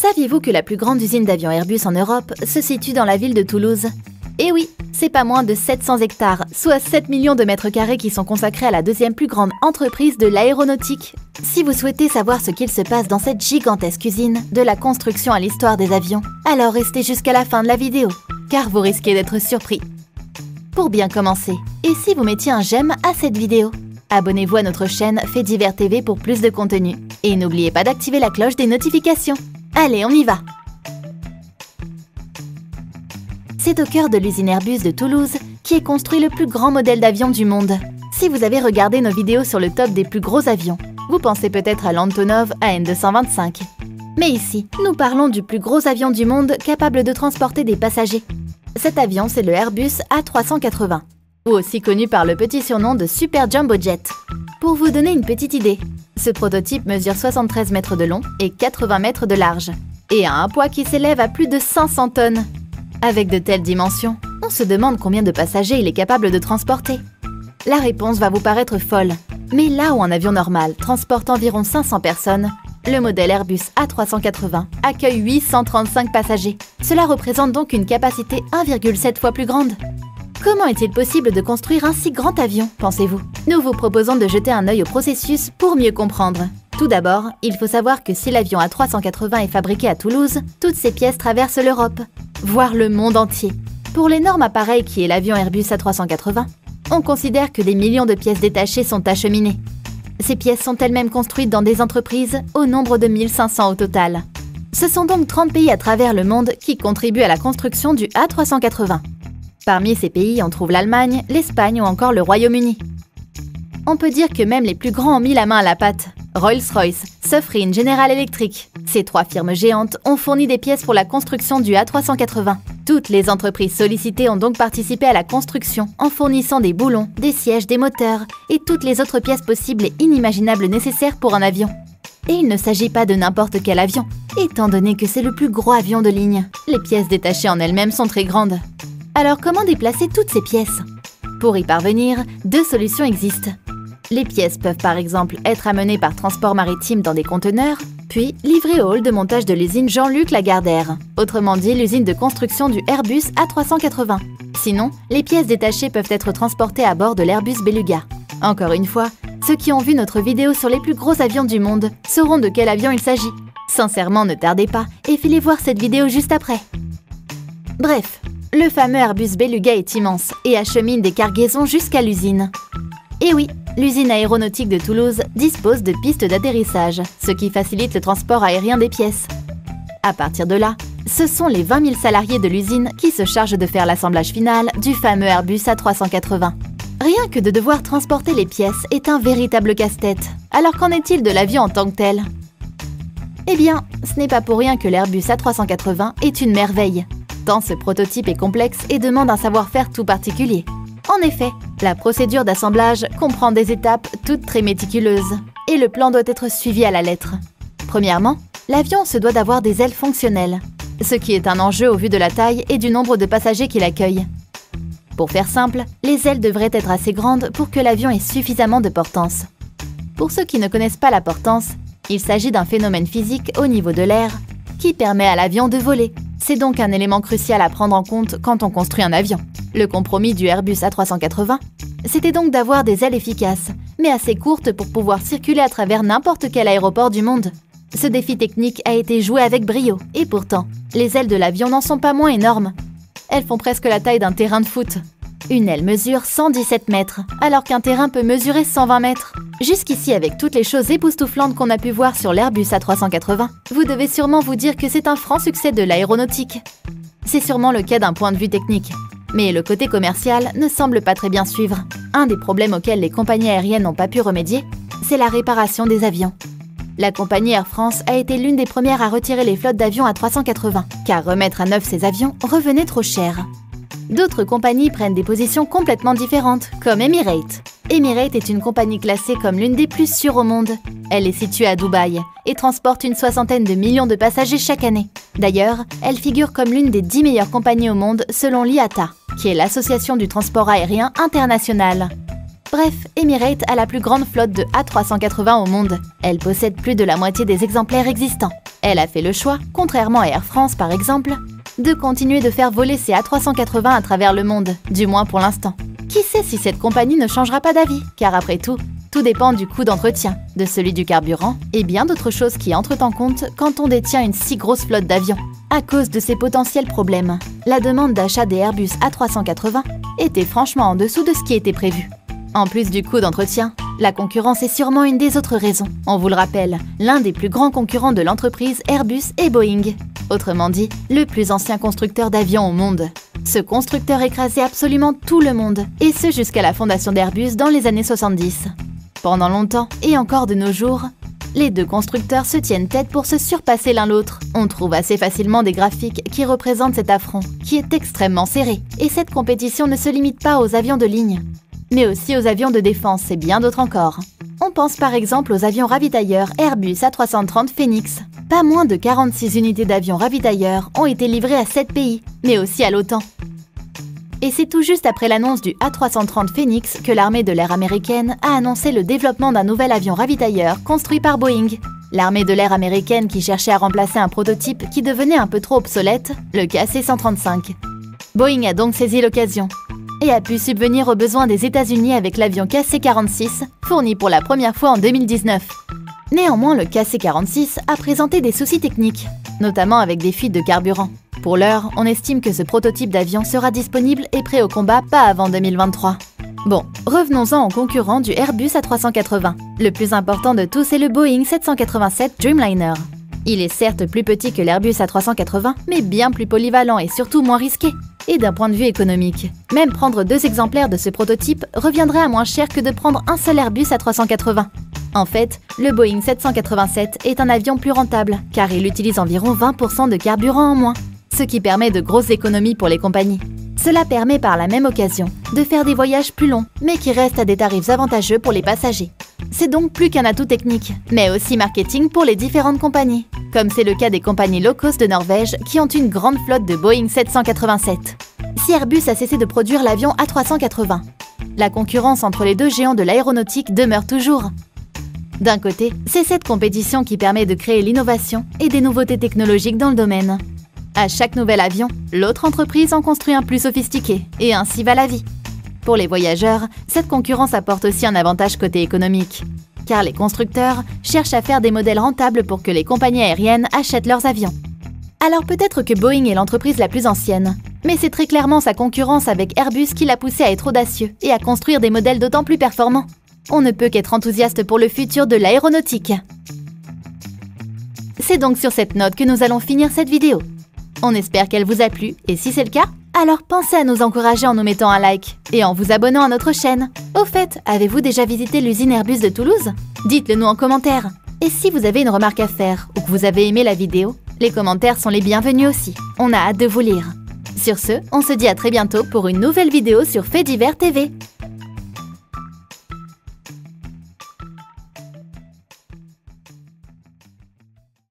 Saviez-vous que la plus grande usine d'avions Airbus en Europe se situe dans la ville de Toulouse? Eh oui, c'est pas moins de 700 hectares, soit 7 millions de mètres carrés qui sont consacrés à la deuxième plus grande entreprise de l'aéronautique. Si vous souhaitez savoir ce qu'il se passe dans cette gigantesque usine, de la construction à l'histoire des avions, alors restez jusqu'à la fin de la vidéo, car vous risquez d'être surpris. Pour bien commencer, et si vous mettiez un j'aime à cette vidéo? Abonnez-vous à notre chaîne Faits Divers TV pour plus de contenu. Et n'oubliez pas d'activer la cloche des notifications. Allez, on y va! C'est au cœur de l'usine Airbus de Toulouse qui est construit le plus grand modèle d'avion du monde. Si vous avez regardé nos vidéos sur le top des plus gros avions, vous pensez peut-être à l'Antonov AN225. Mais ici, nous parlons du plus gros avion du monde capable de transporter des passagers. Cet avion, c'est le Airbus A380, ou aussi connu par le petit surnom de Super Jumbo Jet. Pour vous donner une petite idée, ce prototype mesure 73 mètres de long et 80 mètres de large, et a un poids qui s'élève à plus de 500 tonnes. Avec de telles dimensions, on se demande combien de passagers il est capable de transporter. La réponse va vous paraître folle, mais là où un avion normal transporte environ 500 personnes, le modèle Airbus A380 accueille 835 passagers. Cela représente donc une capacité 1,7 fois plus grande. Comment est-il possible de construire un si grand avion, pensez-vous? Nous vous proposons de jeter un œil au processus pour mieux comprendre. Tout d'abord, il faut savoir que si l'avion A380 est fabriqué à Toulouse, toutes ses pièces traversent l'Europe, voire le monde entier. Pour l'énorme appareil qui est l'avion Airbus A380, on considère que des millions de pièces détachées sont acheminées. Ces pièces sont elles-mêmes construites dans des entreprises au nombre de 1500 au total. Ce sont donc 30 pays à travers le monde qui contribuent à la construction du A380. Parmi ces pays, on trouve l'Allemagne, l'Espagne ou encore le Royaume-Uni. On peut dire que même les plus grands ont mis la main à la pâte. Rolls-Royce, Sofrin, General Electric. Ces trois firmes géantes ont fourni des pièces pour la construction du A380. Toutes les entreprises sollicitées ont donc participé à la construction en fournissant des boulons, des sièges, des moteurs et toutes les autres pièces possibles et inimaginables nécessaires pour un avion. Et il ne s'agit pas de n'importe quel avion, étant donné que c'est le plus gros avion de ligne. Les pièces détachées en elles-mêmes sont très grandes. Alors comment déplacer toutes ces pièces? Pour y parvenir, deux solutions existent. Les pièces peuvent par exemple être amenées par transport maritime dans des conteneurs, puis livrées au hall de montage de l'usine Jean-Luc Lagardère, autrement dit l'usine de construction du Airbus A380. Sinon, les pièces détachées peuvent être transportées à bord de l'Airbus Beluga. Encore une fois, ceux qui ont vu notre vidéo sur les plus gros avions du monde sauront de quel avion il s'agit. Sincèrement, ne tardez pas et filez voir cette vidéo juste après. Bref, le fameux Airbus Beluga est immense et achemine des cargaisons jusqu'à l'usine. Et oui, l'usine aéronautique de Toulouse dispose de pistes d'atterrissage, ce qui facilite le transport aérien des pièces. À partir de là, ce sont les 20 000 salariés de l'usine qui se chargent de faire l'assemblage final du fameux Airbus A380. Rien que de devoir transporter les pièces est un véritable casse-tête. Alors qu'en est-il de l'avion en tant que tel? Eh bien, ce n'est pas pour rien que l'Airbus A380 est une merveille. Tant ce prototype est complexe et demande un savoir-faire tout particulier. En effet, la procédure d'assemblage comprend des étapes toutes très méticuleuses, et le plan doit être suivi à la lettre. Premièrement, l'avion se doit d'avoir des ailes fonctionnelles, ce qui est un enjeu au vu de la taille et du nombre de passagers qu'il accueille. Pour faire simple, les ailes devraient être assez grandes pour que l'avion ait suffisamment de portance. Pour ceux qui ne connaissent pas la portance, il s'agit d'un phénomène physique au niveau de l'air qui permet à l'avion de voler. C'est donc un élément crucial à prendre en compte quand on construit un avion. Le compromis du Airbus A380, c'était donc d'avoir des ailes efficaces, mais assez courtes pour pouvoir circuler à travers n'importe quel aéroport du monde. Ce défi technique a été joué avec brio, et pourtant, les ailes de l'avion n'en sont pas moins énormes. Elles font presque la taille d'un terrain de foot. Une aile mesure 117 mètres, alors qu'un terrain peut mesurer 120 mètres. Jusqu'ici, avec toutes les choses époustouflantes qu'on a pu voir sur l'Airbus A380, vous devez sûrement vous dire que c'est un franc succès de l'aéronautique. C'est sûrement le cas d'un point de vue technique. Mais le côté commercial ne semble pas très bien suivre. Un des problèmes auxquels les compagnies aériennes n'ont pas pu remédier, c'est la réparation des avions. La compagnie Air France a été l'une des premières à retirer les flottes d'avions A380, car remettre à neuf ces avions revenait trop cher. D'autres compagnies prennent des positions complètement différentes, comme Emirates. Emirates est une compagnie classée comme l'une des plus sûres au monde. Elle est située à Dubaï et transporte une soixantaine de millions de passagers chaque année. D'ailleurs, elle figure comme l'une des 10 meilleures compagnies au monde selon l'IATA, qui est l'Association du transport aérien international. Bref, Emirates a la plus grande flotte de A380 au monde. Elle possède plus de la moitié des exemplaires existants. Elle a fait le choix, contrairement à Air France par exemple, de continuer de faire voler ses A380 à travers le monde, du moins pour l'instant. Qui sait si cette compagnie ne changera pas d'avis, car après tout dépend du coût d'entretien, de celui du carburant et bien d'autres choses qui entrent en compte quand on détient une si grosse flotte d'avions. À cause de ces potentiels problèmes, la demande d'achat des Airbus A380 était franchement en dessous de ce qui était prévu. En plus du coût d'entretien, la concurrence est sûrement une des autres raisons. On vous le rappelle, l'un des plus grands concurrents de l'entreprise Airbus est Boeing. Autrement dit, le plus ancien constructeur d'avions au monde. Ce constructeur écrasait absolument tout le monde, et ce jusqu'à la fondation d'Airbus dans les années 70. Pendant longtemps, et encore de nos jours, les deux constructeurs se tiennent tête pour se surpasser l'un l'autre. On trouve assez facilement des graphiques qui représentent cet affront, qui est extrêmement serré. Et cette compétition ne se limite pas aux avions de ligne, mais aussi aux avions de défense et bien d'autres encore. On pense par exemple aux avions ravitailleurs Airbus A330 Phoenix. Pas moins de 46 unités d'avions ravitailleurs ont été livrées à 7 pays, mais aussi à l'OTAN. Et c'est tout juste après l'annonce du A330 Phoenix que l'armée de l'air américaine a annoncé le développement d'un nouvel avion ravitailleur construit par Boeing. L'armée de l'air américaine qui cherchait à remplacer un prototype qui devenait un peu trop obsolète, le KC-135. Boeing a donc saisi l'occasion et a pu subvenir aux besoins des États-Unis avec l'avion KC-46, fourni pour la première fois en 2019. Néanmoins, le KC-46 a présenté des soucis techniques, notamment avec des fuites de carburant. Pour l'heure, on estime que ce prototype d'avion sera disponible et prêt au combat pas avant 2023. Bon, revenons-en au concurrent du Airbus A380. Le plus important de tous est le Boeing 787 Dreamliner. Il est certes plus petit que l'Airbus A380, mais bien plus polyvalent et surtout moins risqué. Et d'un point de vue économique, même prendre 2 exemplaires de ce prototype reviendrait à moins cher que de prendre un seul Airbus A380. En fait, le Boeing 787 est un avion plus rentable, car il utilise environ 20% de carburant en moins, ce qui permet de grosses économies pour les compagnies. Cela permet par la même occasion de faire des voyages plus longs, mais qui restent à des tarifs avantageux pour les passagers. C'est donc plus qu'un atout technique, mais aussi marketing pour les différentes compagnies, comme c'est le cas des compagnies low-cost de Norvège qui ont une grande flotte de Boeing 787. Si Airbus a cessé de produire l'avion A380, la concurrence entre les deux géants de l'aéronautique demeure toujours. D'un côté, c'est cette compétition qui permet de créer l'innovation et des nouveautés technologiques dans le domaine. À chaque nouvel avion, l'autre entreprise en construit un plus sophistiqué, et ainsi va la vie. Pour les voyageurs, cette concurrence apporte aussi un avantage côté économique, car les constructeurs cherchent à faire des modèles rentables pour que les compagnies aériennes achètent leurs avions. Alors peut-être que Boeing est l'entreprise la plus ancienne, mais c'est très clairement sa concurrence avec Airbus qui l'a poussé à être audacieux et à construire des modèles d'autant plus performants. On ne peut qu'être enthousiaste pour le futur de l'aéronautique. C'est donc sur cette note que nous allons finir cette vidéo. On espère qu'elle vous a plu, et si c'est le cas, alors pensez à nous encourager en nous mettant un like et en vous abonnant à notre chaîne. Au fait, avez-vous déjà visité l'usine Airbus de Toulouse? Dites-le nous en commentaire. Et si vous avez une remarque à faire ou que vous avez aimé la vidéo, les commentaires sont les bienvenus aussi. On a hâte de vous lire. Sur ce, on se dit à très bientôt pour une nouvelle vidéo sur Faits Divers TV.